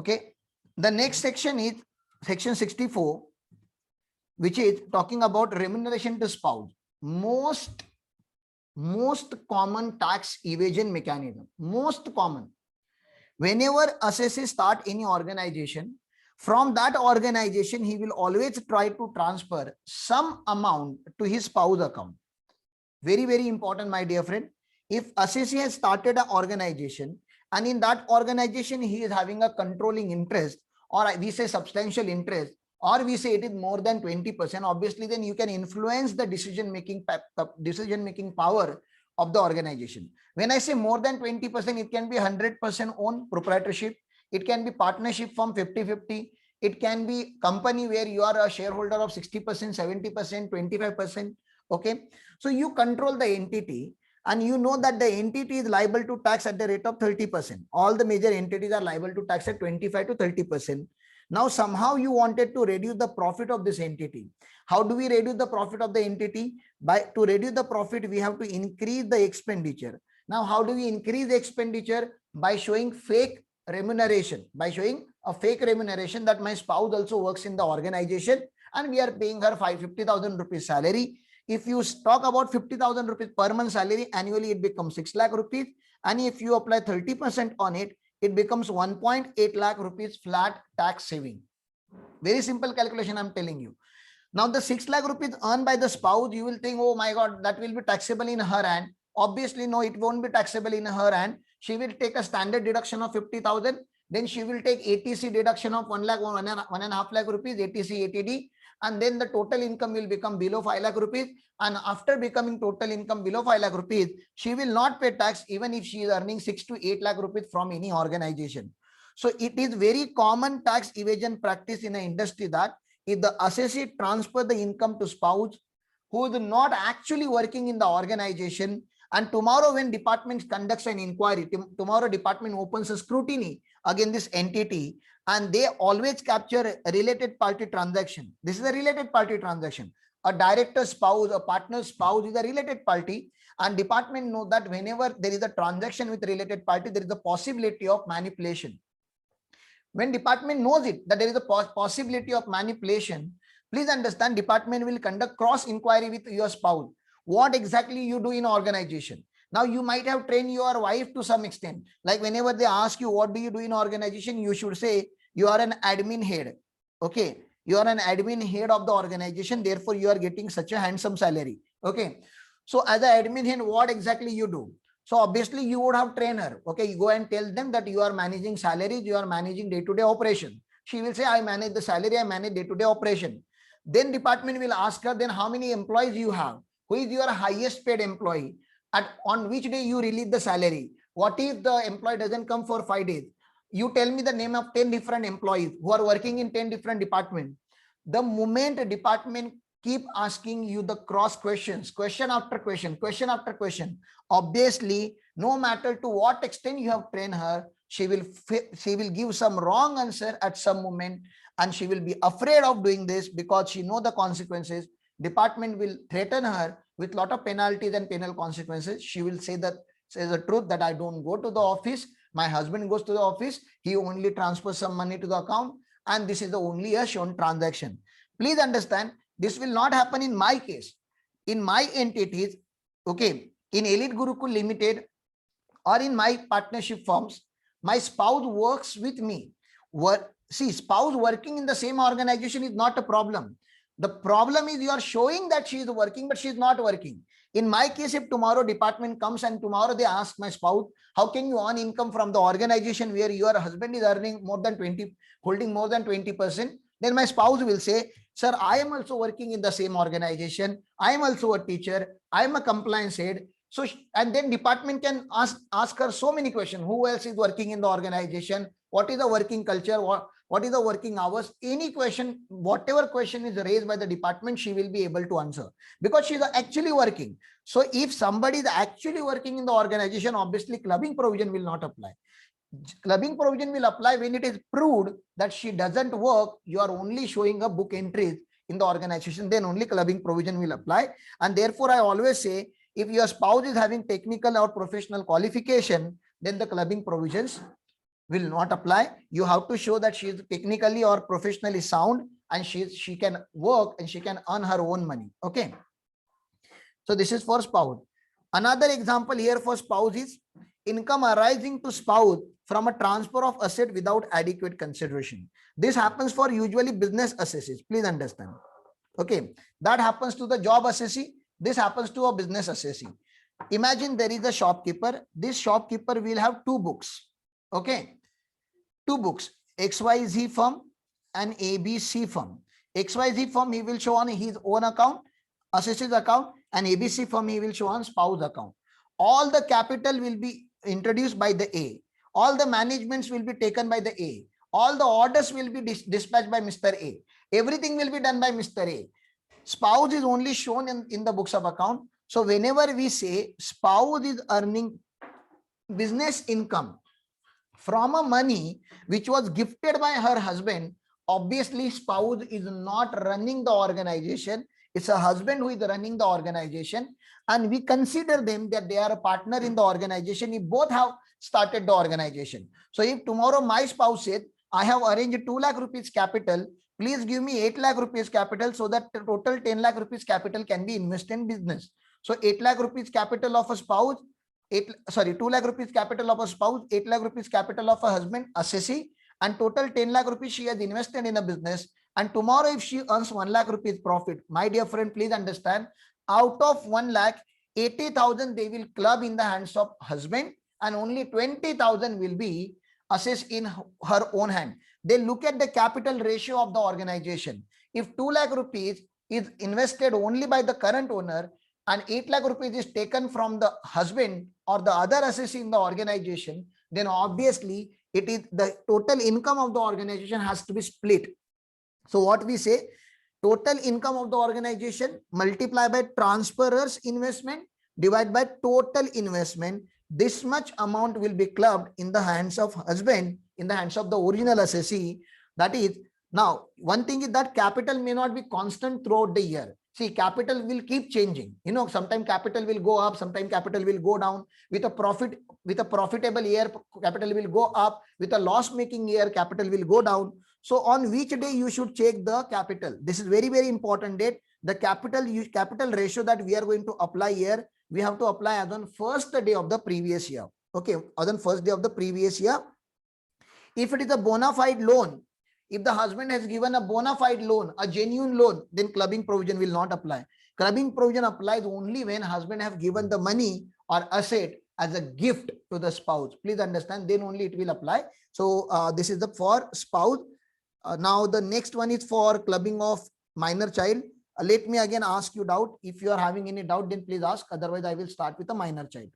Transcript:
Okay. The next section is section 64, which is talking about remuneration to spouse. Most common tax evasion mechanism. Most common. Whenever assessee start any organization, from that organization, he will always try to transfer some amount to his spouse account. Very, very important, my dear friend. If assessee has started an organization and in that organization, he is having a controlling interest, or we say substantial interest, or we say it is more than 20%, obviously, then you can influence the decision making power of the organization. When I say more than 20%, it can be 100% own proprietorship. It can be partnership from 50-50. It can be company where you are a shareholder of 60%, 70%, 25%. Okay. So you control the entity and you know that the entity is liable to tax at the rate of 30%. All the major entities are liable to tax at 25 to 30%. Now, somehow you wanted to reduce the profit of this entity. How do we reduce the profit of the entity? To reduce the profit, we have to increase the expenditure. Now, how do we increase the expenditure? By showing fake remuneration, by showing a fake remuneration that my spouse also works in the organization and we are paying her 50,000 rupees salary. If you talk about 50,000 rupees per month salary, annually it becomes 6 lakh rupees. And if you apply 30% on it, it becomes 1.8 lakh rupees flat tax saving. Very simple calculation I'm telling you. Now the 6 lakh rupees earned by the spouse, you will think, oh my God, that will be taxable in her hand. Obviously, no, it won't be taxable in her hand. She will take a standard deduction of 50,000. Then she will take ATC deduction of 1 lakh, 1.5 lakh rupees, ATC, ATD. And then the total income will become below 5 lakh rupees. And after becoming total income below 5 lakh rupees, she will not pay tax even if she is earning 6 to 8 lakh rupees from any organization. So it is very common tax evasion practice in an industry that if the associate transfer the income to spouse who is not actually working in the organization, and tomorrow when department conducts an inquiry, tomorrow department opens a scrutiny against this entity, and they always capture a related party transaction. This is a related party transaction. A director spouse, a partner spouse is a related party, and department know that whenever there is a transaction with related party, there is a possibility of manipulation. When department knows it, that there is a possibility of manipulation, please understand, department will conduct cross inquiry with your spouse. What exactly you do in organization? Now you might have trained your wife to some extent. Like whenever they ask you, what do you do in organization? You should say, you are an admin head. Okay. You are an admin head of the organization. Therefore, you are getting such a handsome salary. Okay. So as an admin head, what exactly you do? So obviously you would have trained her. Okay. You go and tell them that you are managing salaries. You are managing day-to-day operation. She will say, I manage the salary. I manage day-to-day operation. Then department will ask her, then how many employees you have? Who is your highest paid employee? On which day you release the salary? What if the employee doesn't come for 5 days? You tell me the name of 10 different employees who are working in 10 different departments. The moment a department keep asking you the cross questions, question after question, obviously, no matter to what extent you have trained her, she will give some wrong answer at some moment, and she will be afraid of doing this because she know the consequences. Department will threaten her with lot of penalties and penal consequences. She will say the truth that I don't go to the office. My husband goes to the office. He only transfers some money to the account, and this is the only a shown transaction. Please understand, this will not happen in my case. In my entities, okay, in Elite Gurukul Limited or in my partnership firms, my spouse works with me. See, spouse working in the same organization is not a problem. The problem is you are showing that she is working, but she is not working. In my case, if tomorrow department comes and tomorrow they ask my spouse, how can you earn income from the organization where your husband is earning more than 20, holding more than 20%? Then my spouse will say, sir, I am also working in the same organization. I am also a teacher. I am a compliance head. So, and then department can ask her so many questions. Who else is working in the organization? What is the working culture? What is the working hours? Any question, whatever question is raised by the department, she will be able to answer because she is actually working. So if somebody is actually working in the organization, obviously clubbing provision will not apply. Clubbing provision will apply when it is proved that she doesn't work. You are only showing a book entries in the organization, then only clubbing provision will apply. And therefore, I always say, if your spouse is having technical or professional qualification, then the clubbing provisions will not apply. You have to show that she is technically or professionally sound and she can work and she can earn her own money. Okay. So this is for spouse. Another example here for spouse is income arising to spouse from a transfer of asset without adequate consideration. This happens for usually business assessees. Please understand. Okay. That happens to the job assessee. This happens to a business assessee. Imagine there is a shopkeeper. This shopkeeper will have two books. Okay. Two books, XYZ firm and ABC firm. XYZ firm he will show on his own account, assessee's account, and ABC firm he will show on spouse account. All the capital will be introduced by the A. All the managements will be taken by the A. All the orders will be dispatched by Mr. A. Everything will be done by Mr. A. Spouse is only shown in the books of account. So whenever we say spouse is earning business income from a money which was gifted by her husband, obviously spouse is not running the organization. It's a husband who is running the organization, and we consider them that they are a partner in the organization. If both have started the organization. So if tomorrow my spouse said, I have arranged 2 lakh rupees capital, please give me 8 lakh rupees capital so that the total 10 lakh rupees capital can be invested in business. So 8 lakh rupees capital of a spouse, 2 lakh rupees capital of a spouse, 8 lakh rupees capital of a husband, assessee, and total 10 lakh rupees she has invested in a business. And tomorrow if she earns 1 lakh rupees profit, my dear friend, please understand, out of 1 lakh, 80,000 they will club in the hands of husband, and only 20,000 will be assessed in her own hand. They look at the capital ratio of the organization. If 2 lakh rupees is invested only by the current owner and 8 lakh rupees is taken from the husband or the other assessee in the organization, then obviously it is the total income of the organization has to be split. So what we say, total income of the organization multiply by transferor's investment divided by total investment. This much amount will be clubbed in the hands of husband, in the hands of the original assessee. That is, now one thing is that capital may not be constant throughout the year. See, capital will keep changing. You know, sometimes capital will go up, sometimes capital will go down. With a profitable year, capital will go up. With a loss-making year, capital will go down. So on which day you should check the capital? This is very, very important date. The capital ratio that we are going to apply here, we have to apply as on first day of the previous year. Okay, as on first day of the previous year. If it is a bona fide loan, if the husband has given a bona fide loan, a genuine loan, then clubbing provision will not apply. Clubbing provision applies only when husband have given the money or asset as a gift to the spouse. Please understand, then only it will apply. So this is the for spouse. Now the next one is for clubbing of minor child. Let me again ask you doubt. If you are having any doubt, then please ask. Otherwise, I will start with a minor child.